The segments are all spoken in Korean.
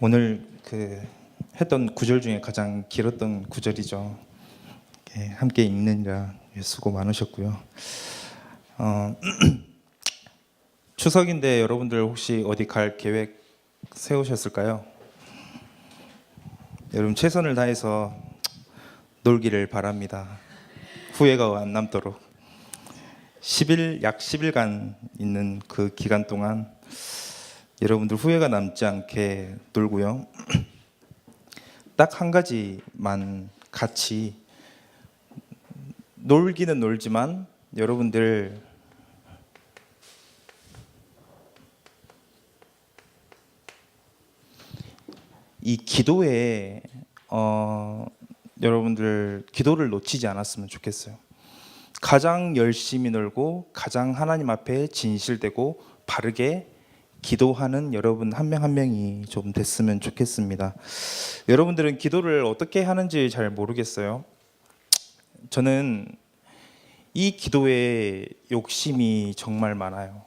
오늘 했던 구절 중에 가장 길었던 구절이죠. 함께 읽느니라 수고 많으셨고요. 추석인데 여러분들 혹시 어디 갈 계획 세우셨을까요? 여러분 최선을 다해서 놀기를 바랍니다. 후회가 안 남도록. 약 10일간 있는 그 기간 동안 여러분들 후회가 남지 않게 놀고요. 딱 한 가지만 같이 놀기는 놀지만 여러분들 이 기도에 여러분들 기도를 놓치지 않았으면 좋겠어요. 가장 열심히 놀고 가장 하나님 앞에 진실되고 바르게 기도하는 여러분 한 명 한 명이 좀 됐으면 좋겠습니다. 여러분들은 기도를 어떻게 하는지 잘 모르겠어요. 저는 이 기도에 욕심이 정말 많아요.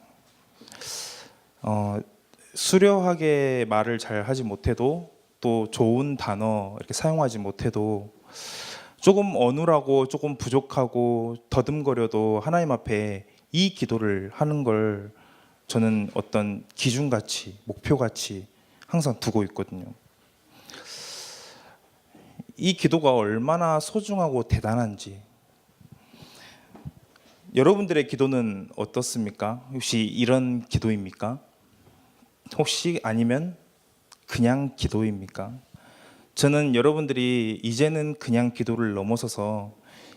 수려하게 말을 잘 하지 못해도 또 좋은 단어 이렇게 사용하지 못해도 조금 어눌하고 조금 부족하고 더듬거려도 하나님 앞에 이 기도를 하는 걸 저는 어떤 기준같이 목표같이 항상 두고 있거든요. 이 기도가 얼마나 소중하고 대단한지. 여러분들의 기도는 어떻습니까? 혹시 이런 기도입니까? 혹시 아니면 그냥 기도입니까? 저는 여러분들이 이제는 그냥 기도를 넘어서서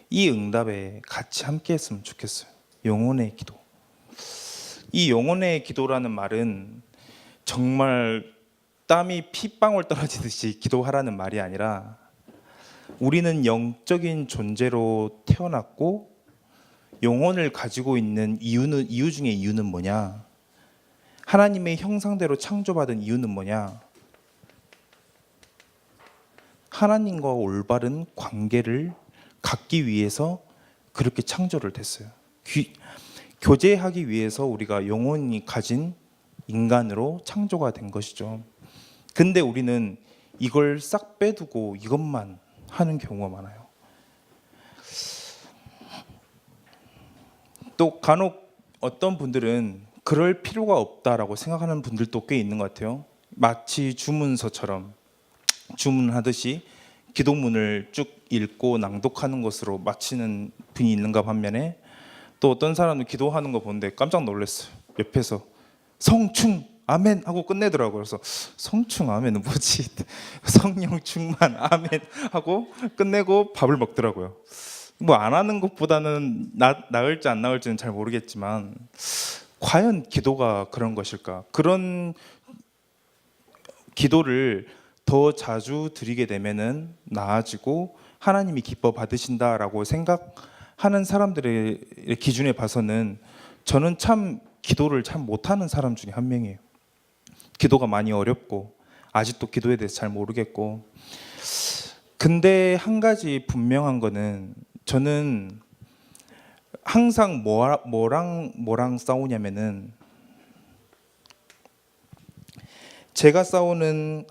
이 응답에 같이 함께 했으면 좋겠어요. 영혼의 기도. 이 영혼의 기도라는 말은 정말 땀이 핏방울 떨어지듯이 기도하라는 말이 아니라 우리는 영적인 존재로 태어났고 영혼을 가지고 있는 이유 중에 이유는 뭐냐? 하나님의 형상대로 창조받은 이유는 뭐냐? 하나님과 올바른 관계를 갖기 위해서 그렇게 창조를 됐어요. 교제하기 위해서 우리가 영혼이 가진 인간으로 창조가 된 것이죠. 근데 우리는 이걸 싹 빼두고 이것만 하는 경우가 많아요. 또 간혹 어떤 분들은 그럴 필요가 없다라고 생각하는 분들도 꽤 있는 것 같아요. 마치 주문서처럼 주문하듯이 기도문을 쭉 읽고 낭독하는 것으로 마치는 분이 있는가 반면에 또 어떤 사람은 기도하는 거 보는데 깜짝 놀랐어요. 옆에서 성충 아멘 하고 끝내더라고요. 그래서 성충 아멘은 뭐지? 성령 충만 아멘 하고 끝내고 밥을 먹더라고요. 뭐 안 하는 것보다는 나을지 안 나을지는 잘 모르겠지만 과연 기도가 그런 것일까? 그런 기도를 더 자주 드리게 되면은 나아지고 하나님이 기뻐 받으신다라고 생각하는 사람들의 기준에 봐서는 저는 참 기도를 참 못하는 사람 중에 한 명이에요. 기도가 많이 어렵고 아직도 기도에 대해서 잘 모르겠고. 근데 한 가지 분명한 거는 저는 항상 뭐랑 싸우냐면은 제가 싸우는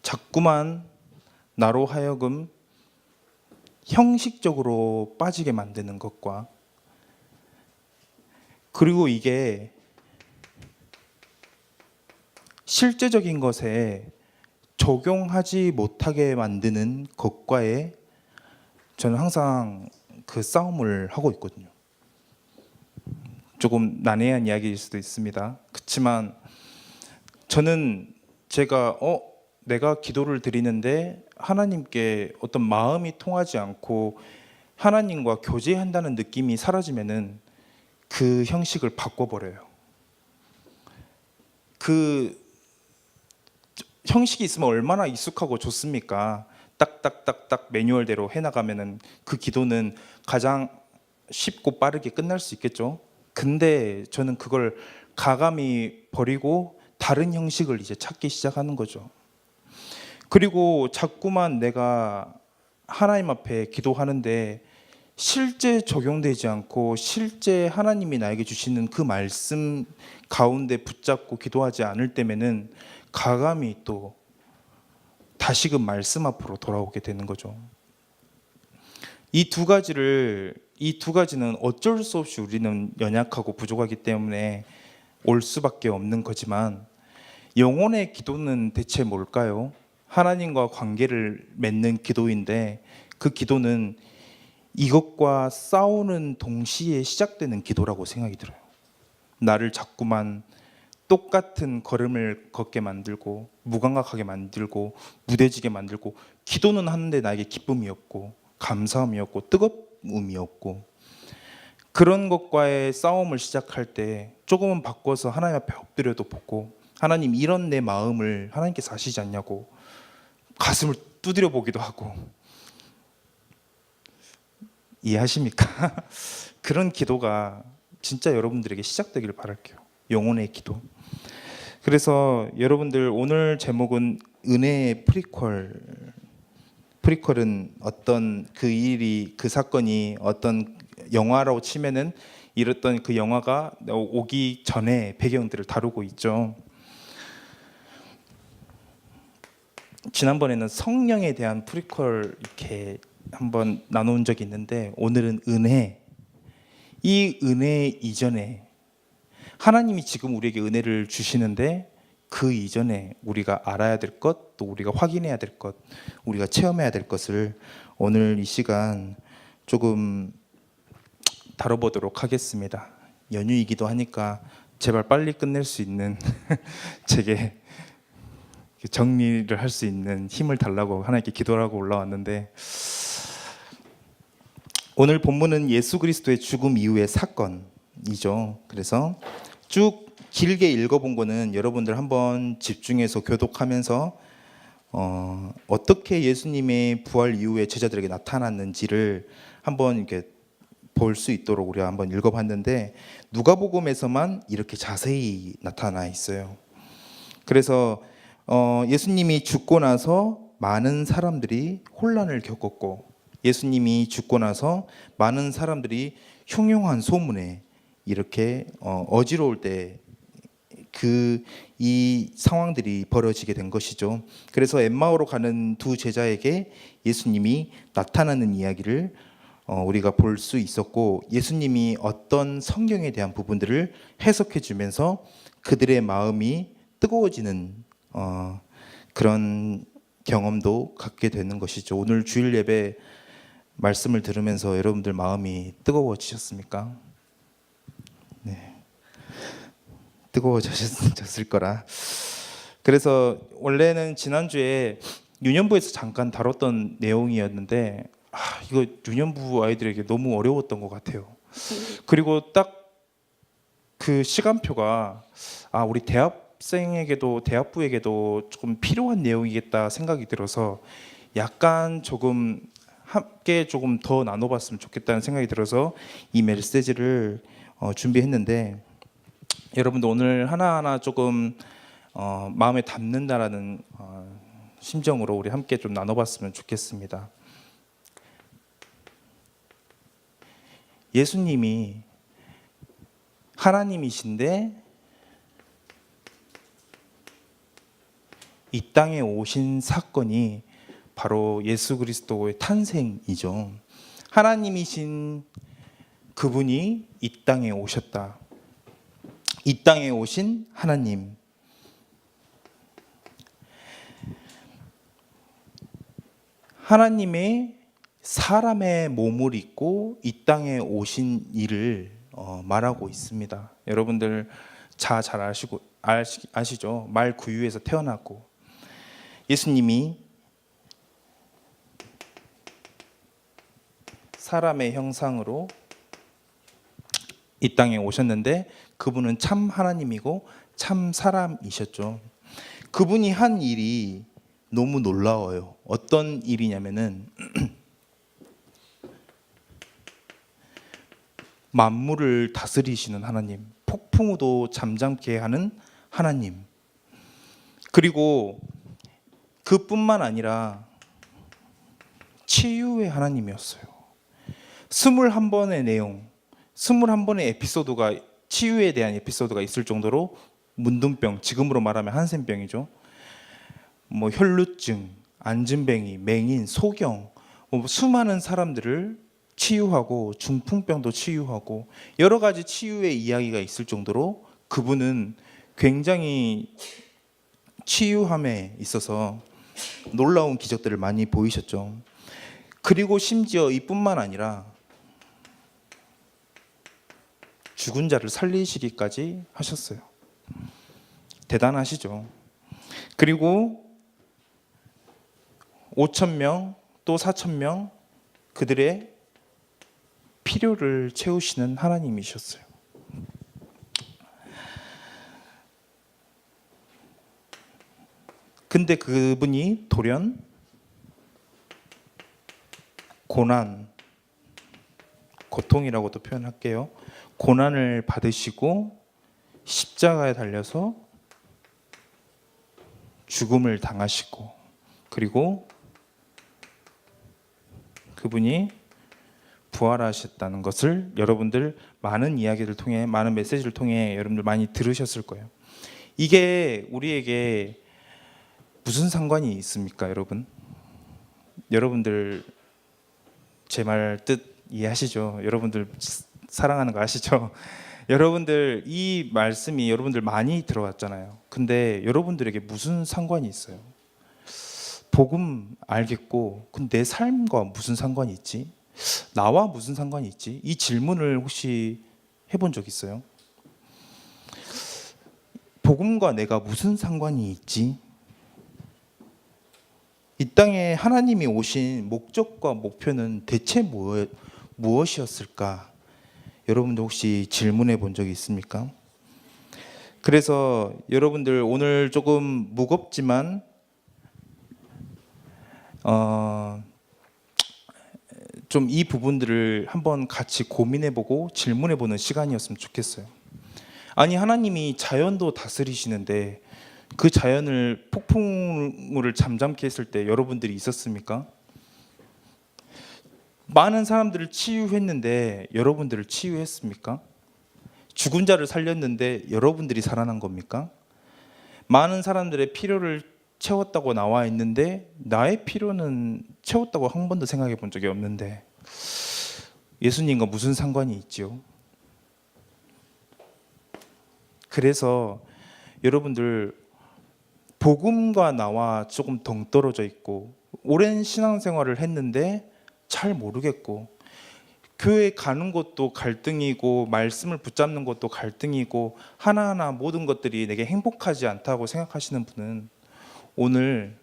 자꾸만 나로 하여금 형식적으로 빠지게 만드는 것과 그리고 이게 실제적인 것에 적용하지 못하게 만드는 것과의 저는 항상 그 싸움을 하고 있거든요. 조금 난해한 이야기일 수도 있습니다. 그렇지만 저는 내가 기도를 드리는데 하나님께 어떤 마음이 통하지 않고 하나님과 교제한다는 느낌이 사라지면은 그 형식을 바꿔버려요. 그 형식이 있으면 얼마나 익숙하고 좋습니까? 딱딱딱딱 매뉴얼대로 해나가면은 그 기도는 가장 쉽고 빠르게 끝날 수 있겠죠. 근데 저는 그걸 가감히 버리고 다른 형식을 이제 찾기 시작하는 거죠. 그리고 자꾸만 내가 하나님 앞에 기도하는데 실제 적용되지 않고 실제 하나님이 나에게 주시는 그 말씀 가운데 붙잡고 기도하지 않을 때면은 가감히 또 다시금 말씀 앞으로 돌아오게 되는 거죠. 이 두 가지는 어쩔 수 없이 우리는 연약하고 부족하기 때문에 올 수밖에 없는 거지만, 영혼의 기도는 대체 뭘까요? 하나님과 관계를 맺는 기도인데, 그 기도는 이것과 싸우는 동시에 시작되는 기도라고 생각이 들어요. 나를 자꾸만 똑같은 걸음을 걷게 만들고 무감각하게 만들고 무뎌지게 만들고, 기도는 하는데 나에게 기쁨이 없고 감사함이 없고 뜨거움이 없고, 그런 것과의 싸움을 시작할 때 조금은 바꿔서 하나님 앞에 엎드려도 보고, 하나님 이런 내 마음을 하나님께서 아시지 않냐고 가슴을 두드려 보기도 하고, 이해하십니까? 그런 기도가 진짜 여러분들에게 시작되기를 바랄게요. 영혼의 기도. 그래서 여러분들, 오늘 제목은 은혜의 프리퀄은 어떤 그 일이, 그 사건이 어떤 영화라고 치면은 이랬던 그 영화가 오기 전에 배경들을 다루고 있죠. 지난번에는 성령에 대한 프리퀄 이렇게 한번 나눈 적이 있는데, 오늘은 은혜. 이 은혜 이전에 하나님이 지금 우리에게 은혜를 주시는데, 그 이전에 우리가 알아야 될 것, 또 우리가 확인해야 될 것, 우리가 체험해야 될 것을 오늘 이 시간 조금 다뤄보도록 하겠습니다. 연휴이기도 하니까 제발 빨리 끝낼 수 있는 제게 정리를 할 수 있는 힘을 달라고 하나님께 기도를 하고 올라왔는데, 오늘 본문은 예수 그리스도의 죽음 이후의 사건이죠. 그래서 쭉 길게 읽어본 거는 여러분들 한번 집중해서 교독하면서 어떻게 예수님의 부활 이후에 제자들에게 나타났는지를 한번 이렇게 볼 수 있도록 우리가 한번 읽어봤는데, 누가복음에서만 이렇게 자세히 나타나 있어요. 그래서 예수님이 죽고 나서 많은 사람들이 혼란을 겪었고, 예수님이 죽고 나서 많은 사람들이 흉흉한 소문에 이렇게 어지러울 때 이 상황들이 벌어지게 된 것이죠. 그래서 엠마오로 가는 두 제자에게 예수님이 나타나는 이야기를 우리가 볼 수 있었고, 예수님이 어떤 성경에 대한 부분들을 해석해 주면서 그들의 마음이 뜨거워지는 그런 경험도 갖게 되는 것이죠. 오늘 주일 예배 말씀을 들으면서 여러분들 마음이 뜨거워지셨습니까? 네. 뜨거워졌을 거라. 그래서 원래는 지난주에 유년부에서 잠깐 다뤘던 내용이었는데, 이거 유년부 아이들에게 너무 어려웠던 것 같아요. 그리고 딱 그 시간표가 우리 대학생에게도, 대학부에게도 조금 필요한 내용이겠다 생각이 들어서 약간 조금 함께 조금 더 나눠봤으면 좋겠다는 생각이 들어서 이 메시지를 준비했는데, 여러분들 오늘 하나하나 조금 마음에 담는다라는 심정으로 우리 함께 좀 나눠봤으면 좋겠습니다. 예수님이 하나님이신데 이 땅에 오신 사건이 바로 예수 그리스도의 탄생이죠. 하나님이신 그분이 이 땅에 오셨다. 이 땅에 오신 하나님. 하나님의 사람의 몸을 입고 이 땅에 오신 일을 말하고 있습니다. 여러분들 잘 아시죠? 말 구유에서 태어났고, 예수님이 사람의 형상으로 이 땅에 오셨는데, 그분은 참 하나님이고 참 사람이셨죠. 그분이 한 일이 너무 놀라워요. 어떤 일이냐면은 만물을 다스리시는 하나님, 폭풍우도 잠잠케 하는 하나님, 그리고 그뿐만 아니라 치유의 하나님이었어요. 21번의 내용, 21번의 에피소드가 치유에 대한 에피소드가 있을 정도로 문둥병, 지금으로 말하면 한센병이죠. 뭐 혈루증, 안진뱅이, 맹인, 소경, 수많은 사람들을 치유하고 중풍병도 치유하고 여러 가지 치유의 이야기가 있을 정도로 그분은 굉장히 치유함에 있어서 놀라운 기적들을 많이 보이셨죠. 그리고 심지어 이뿐만 아니라 죽은 자를 살리시기까지 하셨어요. 대단하시죠. 그리고 5,000명 또 4,000명 그들의 필요를 채우시는 하나님이셨어요. 근데 그분이 돌연 고난, 고통이라고도 표현할게요. 고난을 받으시고 십자가에 달려서 죽음을 당하시고 그리고 그분이 부활하셨다는 것을 여러분들 많은 이야기를 통해 많은 메시지를 통해 여러분들 많이 들으셨을 거예요. 이게 우리에게 무슨 상관이 있습니까, 여러분? 여러분들 제 말 뜻 이해하시죠? 여러분들 사랑하는 거 아시죠? 여러분들 이 말씀이 여러분들 많이 들어왔잖아요. 근데 여러분들에게 무슨 상관이 있어요? 복음 알겠고 근데 내 삶과 무슨 상관이 있지? 나와 무슨 상관이 있지? 이 질문을 혹시 해본 적 있어요? 복음과 내가 무슨 상관이 있지? 이 땅에 하나님이 오신 목적과 목표는 대체 무엇이었을까? 여러분도 혹시 질문해 본 적이 있습니까? 그래서 여러분들 오늘 조금 무겁지만 좀 이 부분들을 한번 같이 고민해보고 질문해보는 시간이었으면 좋겠어요. 아니 하나님이 자연도 다스리시는데 그 자연을 폭풍우를 잠잠케 했을 때 여러분들이 있었습니까? 많은 사람들을 치유했는데 여러분들을 치유했습니까? 죽은 자를 살렸는데 여러분들이 살아난 겁니까? 많은 사람들의 필요를 채웠다고 나와 있는데 나의 필요는 채웠다고 한 번도 생각해 본 적이 없는데 예수님과 무슨 상관이 있지요? 그래서 여러분들 복음과 나와 조금 동떨어져 있고 오랜 신앙생활을 했는데 잘 모르겠고 교회 가는 것도 갈등이고 말씀을 붙잡는 것도 갈등이고 하나하나 모든 것들이 내게 행복하지 않다고 생각하시는 분은 오늘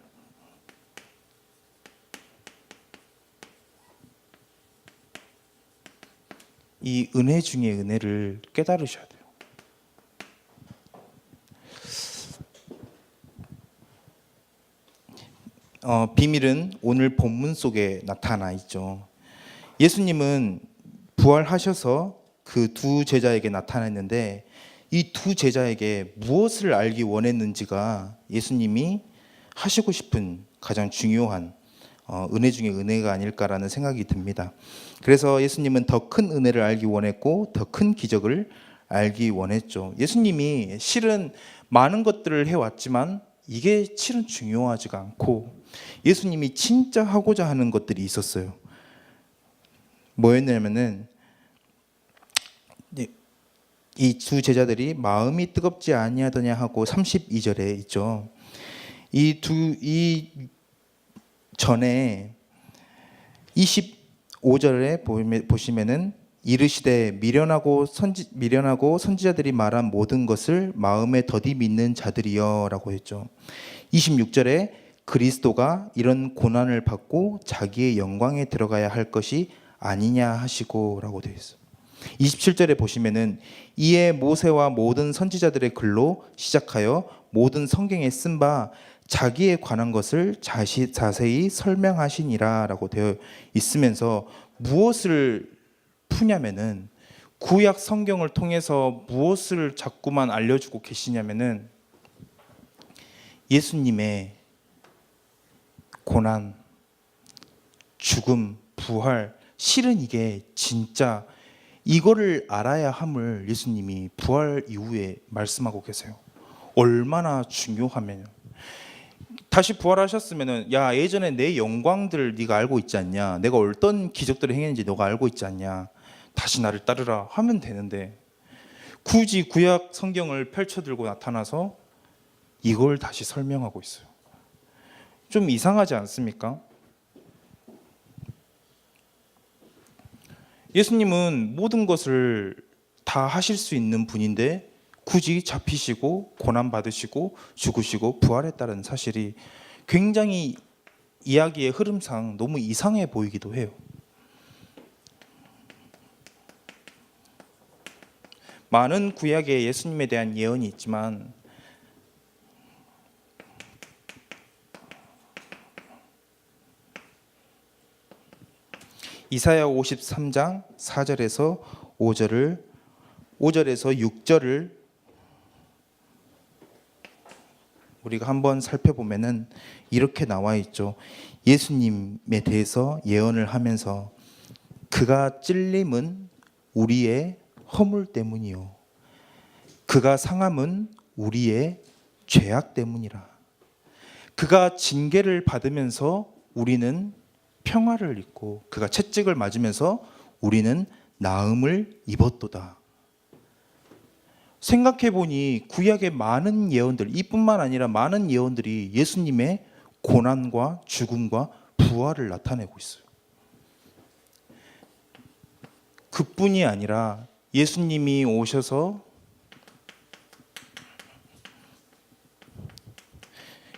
이 은혜 중에 은혜를 깨달으셔야 돼요. 비밀은 오늘 본문 속에 나타나 있죠. 예수님은 부활하셔서 그 두 제자에게 나타났는데 이 두 제자에게 무엇을 알기 원했는지가 예수님이 하시고 싶은 가장 중요한 은혜 중에 은혜가 아닐까라는 생각이 듭니다. 그래서 예수님은 더 큰 은혜를 알기 원했고 더 큰 기적을 알기 원했죠. 예수님이 실은 많은 것들을 해왔지만 이게 실은 중요하지가 않고 예수님이 진짜 하고자 하는 것들이 있었어요. 뭐였냐면은 이 두 제자들이 마음이 뜨겁지 아니하더냐 하고 32절에 있죠. 이 전에 25절에 보시면은 이르시되 미련하고 선지자들이 말한 모든 것을 마음에 더디 믿는 자들이여라고 했죠. 26절에 그리스도가 이런 고난을 받고 자기의 영광에 들어가야 할 것이 아니냐 하시고라고 되어 있어요. 27절에 보시면은 이에 모세와 모든 선지자들의 글로 시작하여 모든 성경에 쓴 바 자기에 관한 것을 자세히 설명하시니라라고 되어 있으면서 무엇을 푸냐면은 구약 성경을 통해서 무엇을 자꾸만 알려주고 계시냐면은 예수님의 고난, 죽음, 부활, 실은 이게 진짜 이거를 알아야 함을 예수님이 부활 이후에 말씀하고 계세요. 얼마나 중요하면, 다시 부활하셨으면은 야, 예전에 내 영광들 네가 알고 있지 않냐, 내가 어떤 기적들을 행했는지 너가 알고 있지 않냐, 다시 나를 따르라 하면 되는데 굳이 구약 성경을 펼쳐들고 나타나서 이걸 다시 설명하고 있어요. 좀 이상하지 않습니까? 예수님은 모든 것을 다 하실 수 있는 분인데 굳이 잡히시고 고난받으시고 죽으시고 부활했다는 사실이 굉장히 이야기의 흐름상 너무 이상해 보이기도 해요. 많은 구약에 예수님에 대한 예언이 있지만 이사야 53장 4절에서 5절에서 6절을 우리가 한번 살펴보면은 이렇게 나와 있죠. 예수님에 대해서 예언을 하면서 그가 찔림은 우리의 허물 때문이요, 그가 상함은 우리의 죄악 때문이라. 그가 징계를 받으면서 우리는 평화를 입고 그가 채찍을 맞으면서 우리는 나음을 입었도다. 생각해보니 구약의 많은 예언들, 이뿐만 아니라 많은 예언들이 예수님의 고난과 죽음과 부활을 나타내고 있어요. 그뿐이 아니라 예수님이 오셔서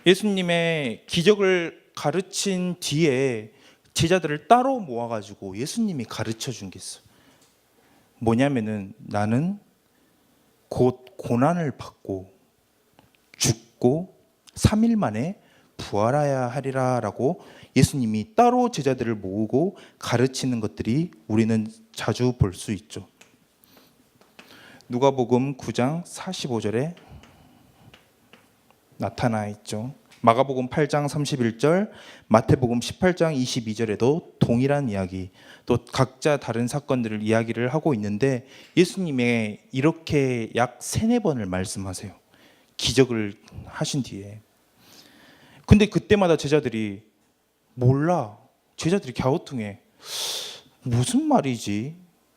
예수님의 기적을 가르친 뒤에 제자들을 따로 모아가지고 예수님이 가르쳐 준 게 있어요. 뭐냐면은 나는 곧 고난을 받고 죽고 3일 만에 부활해야 하리라 라고 예수님이 따로 제자들을 모으고 가르치는 것들이 우리는 자주 볼 수 있죠. 누가복음 9장 45절에 나타나 있죠. 마가복음 8장 31절, 마태복음 18장 22절에도 동일한 이야기, 또 각자 다른 사건들을 이야기를 하고 있는데 예수님의 이렇게 약 3-4번을 말씀하세요. 기적을 하신 뒤에. 근데 그때마다 제자들이 몰라. 제자들이 갸우뚱해. 무슨 말이지?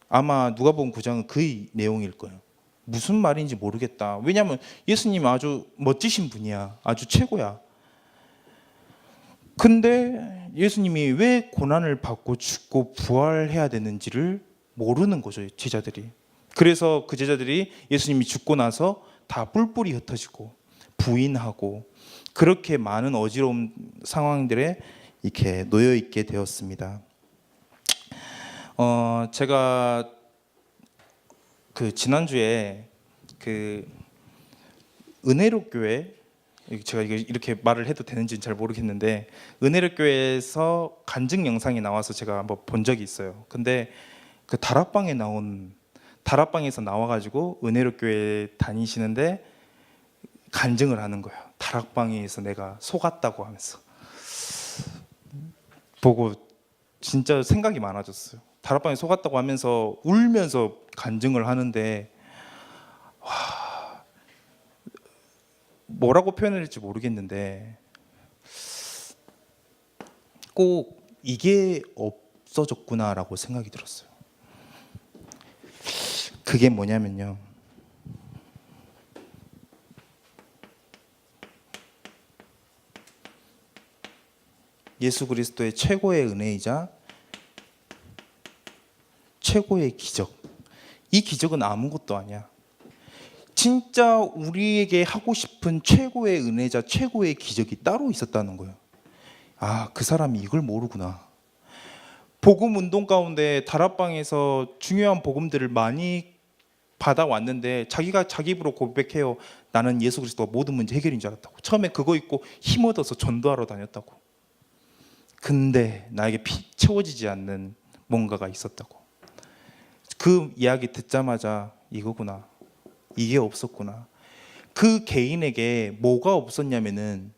아마 누가복음 9장은 그 내용일 거예요. 무슨 말인지 모르겠다. 왜냐하면 예수님 아주 멋지신 분이야. 아주 최고야. 근데 예수님이 왜 고난을 받고 죽고 부활해야 되는지를 모르는 거죠, 제자들이. 그래서 그 제자들이 예수님이 죽고 나서 다 뿔뿔이 흩어지고 부인하고 그렇게 많은 어지러운 상황들에 이렇게 놓여 있게 되었습니다. 제가 그 지난주에 그 은혜로 교회, 제가 이렇게 말을 해도 되는지는 잘 모르겠는데 은혜로 교회에서 간증 영상이 나와서 제가 한번 본 적이 있어요. 근데 그 다락방에서 나와가지고 은혜로 교회 다니시는데 간증을 하는 거예요. 다락방에서 내가 속았다고 하면서. 보고 진짜 생각이 많아졌어요. 다락방에 속았다고 하면서 울면서 간증을 하는데 뭐라고 표현해야 될지 모르겠는데 꼭 이게 없어졌구나라고 생각이 들었어요. 그게 뭐냐면요, 예수 그리스도의 최고의 은혜이자 최고의 기적. 이 기적은 아무것도 아니야. 진짜 우리에게 하고 싶은 최고의 은혜자, 최고의 기적이 따로 있었다는 거예요. 아, 그 사람이 이걸 모르구나. 복음 운동 가운데 다락방에서 중요한 복음들을 많이 받아왔는데 자기가 자기 입으로 고백해요. 나는 예수 그리스도가 모든 문제 해결인 줄 알았다고. 처음에 그거 입고 힘 얻어서 전도하러 다녔다고. 근데 나에게 채워지지 않는 뭔가가 있었다고. 그 이야기 듣자마자 이거구나. 이게 없었구나. 그 개인에게 뭐가 없었냐면은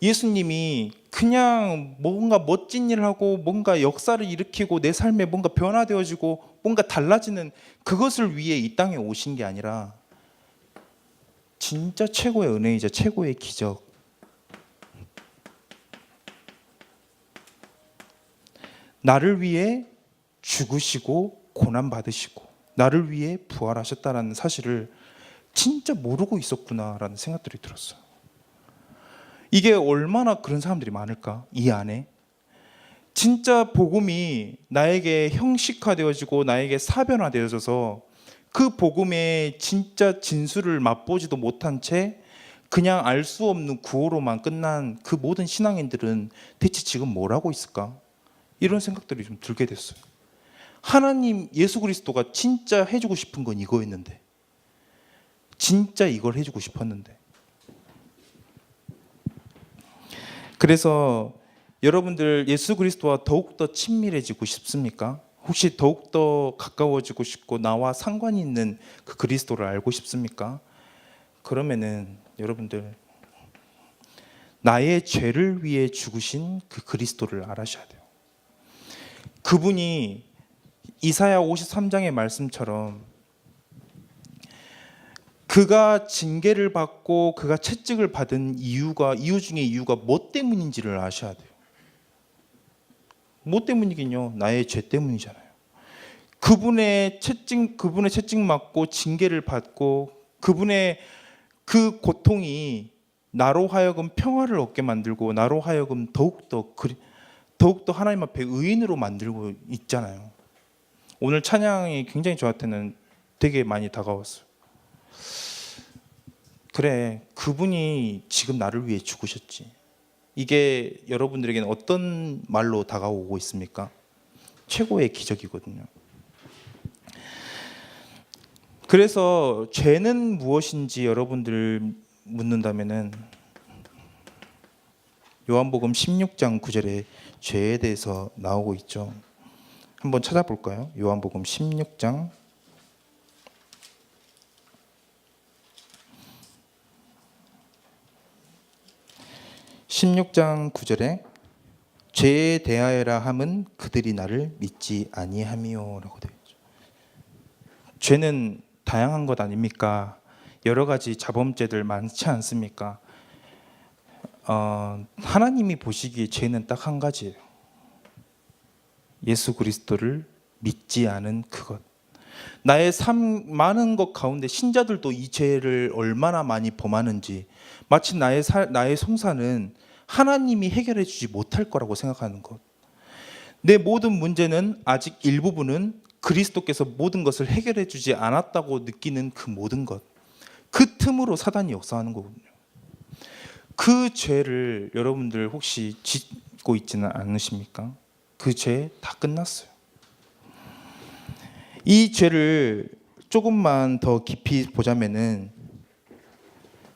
예수님이 그냥 뭔가 멋진 일을 하고 뭔가 역사를 일으키고 내 삶에 뭔가 변화되어지고 뭔가 달라지는 그것을 위해 이 땅에 오신 게 아니라 진짜 최고의 은혜이자 최고의 기적, 나를 위해 죽으시고 고난 받으시고 나를 위해 부활하셨다는 사실을 진짜 모르고 있었구나라는 생각들이 들었어요. 이게 얼마나 그런 사람들이 많을까? 이 안에 진짜 복음이 나에게 형식화되어지고 나에게 사변화되어져서 그 복음의 진짜 진수를 맛보지도 못한 채 그냥 알 수 없는 구호로만 끝난 그 모든 신앙인들은 대체 지금 뭘 하고 있을까? 이런 생각들이 좀 들게 됐어요. 하나님 예수 그리스도가 진짜 해주고 싶은 건 이거였는데, 진짜 이걸 해주고 싶었는데. 그래서 여러분들 예수 그리스도와 더욱더 친밀해지고 싶습니까? 혹시 더욱더 가까워지고 싶고 나와 상관이 있는 그 그리스도를 알고 싶습니까? 그러면은 여러분들 나의 죄를 위해 죽으신 그 그리스도를 알아셔야 돼요. 그분이 이사야 53장의 말씀처럼 그가 징계를 받고 그가 채찍을 받은 이유 중에 이유가 뭐 때문인지를 아셔야 돼요. 뭐 때문이긴요? 나의 죄 때문이잖아요. 그분의 채찍 맞고 징계를 받고 그분의 그 고통이 나로 하여금 평화를 얻게 만들고 나로 하여금 더욱더 하나님 앞에 의인으로 만들고 있잖아요. 오늘 찬양이 굉장히 저한테는 되게 많이 다가왔어요. 그래, 그분이 지금 나를 위해 죽으셨지. 이게 여러분들에게는 어떤 말로 다가오고 있습니까? 최고의 기적이거든요. 그래서 죄는 무엇인지 여러분들 묻는다면은 요한복음 16장 9절에 죄에 대해서 나오고 있죠. 한번 찾아볼까요? 요한복음 16장 9절에 죄에 대하여라 함은 그들이 나를 믿지 아니함이요라고 되어 있죠. 죄는 다양한 것 아닙니까? 여러 가지 자범죄들 많지 않습니까? 하나님이 보시기에 죄는 딱 한 가지예요. 예수 그리스도를 믿지 않은 그것. 나의 삶 많은 것 가운데 신자들도 이 죄를 얼마나 많이 범하는지, 마치 나의 송사는 하나님이 해결해 주지 못할 거라고 생각하는 것. 내 모든 문제는 아직 일부분은 그리스도께서 모든 것을 해결해 주지 않았다고 느끼는 그 모든 것. 그 틈으로 사단이 역사하는 거거든요. 그 죄를 여러분들 혹시 짓고 있지는 않으십니까? 그 죄 다 끝났어요. 이 죄를 조금만 더 깊이 보자면은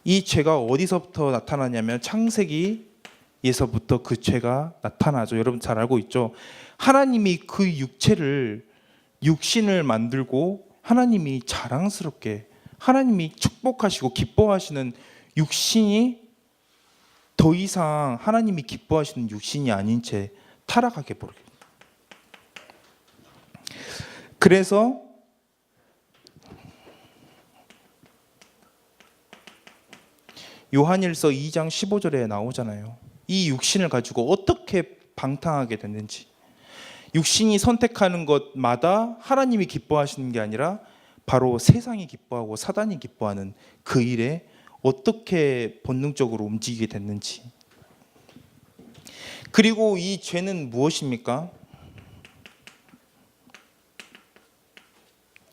이 죄가 어디서부터 나타나냐면 창세기에서부터 그 죄가 나타나죠. 여러분 잘 알고 있죠. 하나님이 그 육신을 만들고 하나님이 자랑스럽게 하나님이 축복하시고 기뻐하시는 육신이 더 이상 하나님이 기뻐하시는 육신이 아닌 채 타락하게 버려요. 그래서 요한일서 2장 15절에 나오잖아요. 이 육신을 가지고 어떻게 방탕하게 됐는지. 육신이 선택하는 것마다 하나님이 기뻐하시는 게 아니라 바로 세상이 기뻐하고 사단이 기뻐하는 그 일에 어떻게 본능적으로 움직이게 됐는지. 그리고 이 죄는 무엇입니까?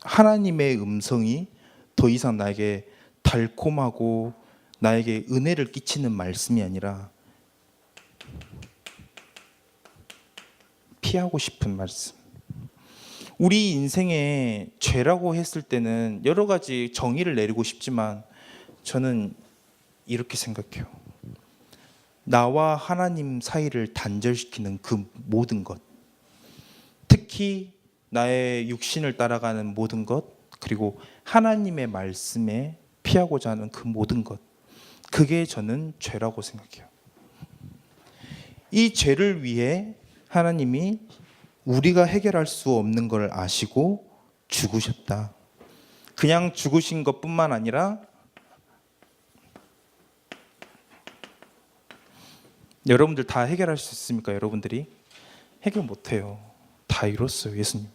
하나님의 음성이 더 이상 나에게 달콤하고 나에게 은혜를 끼치는 말씀이 아니라 피하고 싶은 말씀. 우리 인생에 죄라고 했을 때는 여러 가지 정의를 내리고 싶지만 저는 이렇게 생각해요. 나와 하나님 사이를 단절시키는 그 모든 것, 특히 나의 육신을 따라가는 모든 것, 그리고 하나님의 말씀에 피하고자 하는 그 모든 것, 그게 저는 죄라고 생각해요. 이 죄를 위해 하나님이 우리가 해결할 수 없는 걸 아시고 죽으셨다. 그냥 죽으신 것뿐만 아니라 여러분들 다 해결할 수 있습니까? 여러분들이 해결 못해요. 다 이뤘어요. 예수님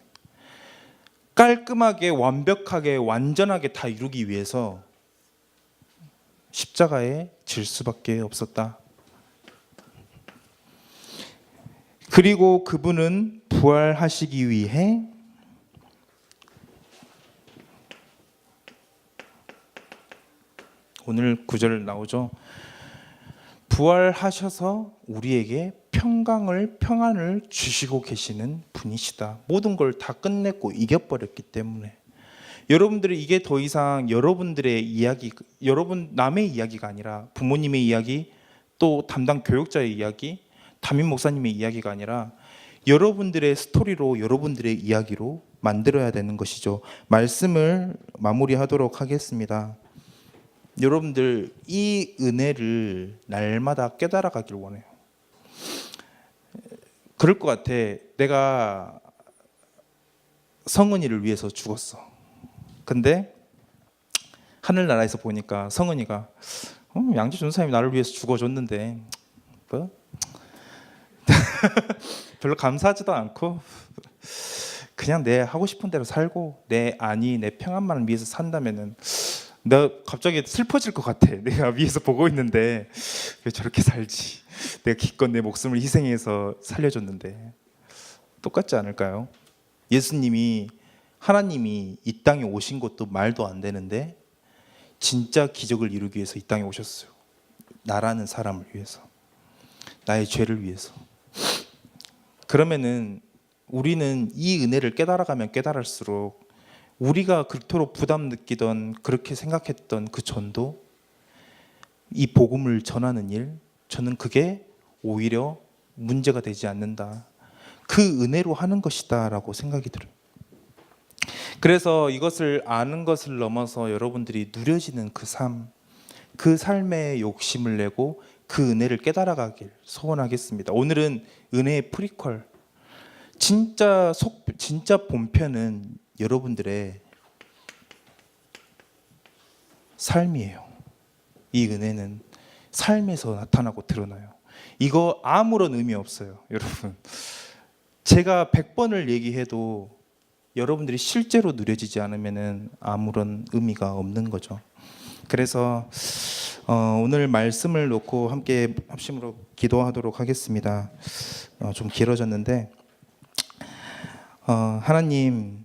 깔끔하게 완벽하게 완전하게 다 이루기 위해서 십자가에 질 수밖에 없었다. 그리고 그분은 부활하시기 위해 오늘 구절 나오죠. 부활하셔서 우리에게 평안을 주시고 계시는 분이시다. 모든 걸 다 끝냈고 이겨버렸기 때문에 여러분들이 이게 더 이상 여러분들의 이야기, 남의 이야기가 아니라 부모님의 이야기, 또 담당 교육자의 이야기, 담임 목사님의 이야기가 아니라 여러분들의 스토리로, 여러분들의 이야기로 만들어야 되는 것이죠. 말씀을 마무리하도록 하겠습니다. 여러분들 이 은혜를 날마다 깨달아가길 원해요. 그럴 것 같아. 내가 성은이를 위해서 죽었어. 근데 하늘나라에서 보니까 성은이가 양지 전사님이 나를 위해서 죽어줬는데 뭐? 별로 감사하지도 않고 그냥 내 하고 싶은 대로 살고 내 평안만을 위해서 산다면은 나 갑자기 슬퍼질 것 같아. 내가 위에서 보고 있는데 왜 저렇게 살지? 내가 기껏 내 목숨을 희생해서 살려줬는데 똑같지 않을까요? 예수님이 하나님이 이 땅에 오신 것도 말도 안 되는데 진짜 기적을 이루기 위해서 이 땅에 오셨어요. 나라는 사람을 위해서, 나의 죄를 위해서. 그러면은 우리는 이 은혜를 깨달아가면 깨달을수록 우리가 그토록 부담 느끼던, 그렇게 생각했던 그 전도, 이 복음을 전하는 일, 저는 그게 오히려 문제가 되지 않는다. 그 은혜로 하는 것이다 라고 생각이 들어요. 그래서 이것을 아는 것을 넘어서 여러분들이 누려지는 그 삶, 그 삶에 욕심을 내고 그 은혜를 깨달아가길 소원하겠습니다. 오늘은 은혜의 프리퀄, 진짜 본편은 여러분들의 삶이에요. 이 은혜는 삶에서 나타나고 드러나요. 이거 아무런 의미 없어요, 여러분. 제가 100번을 얘기해도 여러분들이 실제로 누려지지 않으면 아무런 의미가 없는 거죠. 그래서 오늘 말씀을 놓고 함께 합심으로 기도하도록 하겠습니다. 좀 길어졌는데 하나님,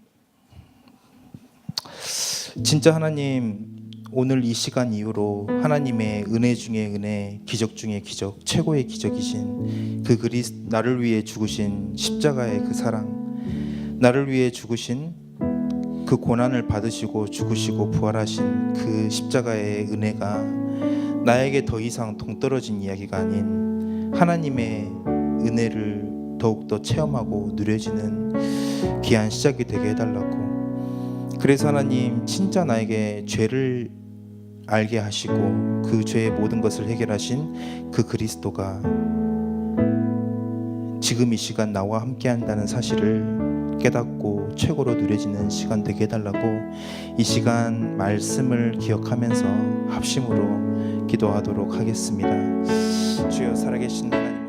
진짜 하나님, 오늘 이 시간 이후로 하나님의 은혜 중에 은혜, 기적 중에 기적, 최고의 기적이신 그 나를 위해 죽으신 십자가의 그 사랑, 나를 위해 죽으신 그 고난을 받으시고 죽으시고 부활하신 그 십자가의 은혜가 나에게 더 이상 동떨어진 이야기가 아닌 하나님의 은혜를 더욱더 체험하고 누려지는 귀한 시작이 되게 해달라고. 그래서 하나님, 진짜 나에게 죄를 알게 하시고 그 죄의 모든 것을 해결하신 그 그리스도가 지금 이 시간 나와 함께 한다는 사실을 깨닫고 최고로 누려지는 시간 되게 해달라고, 이 시간 말씀을 기억하면서 합심으로 기도하도록 하겠습니다. 주여, 살아계신 하나님,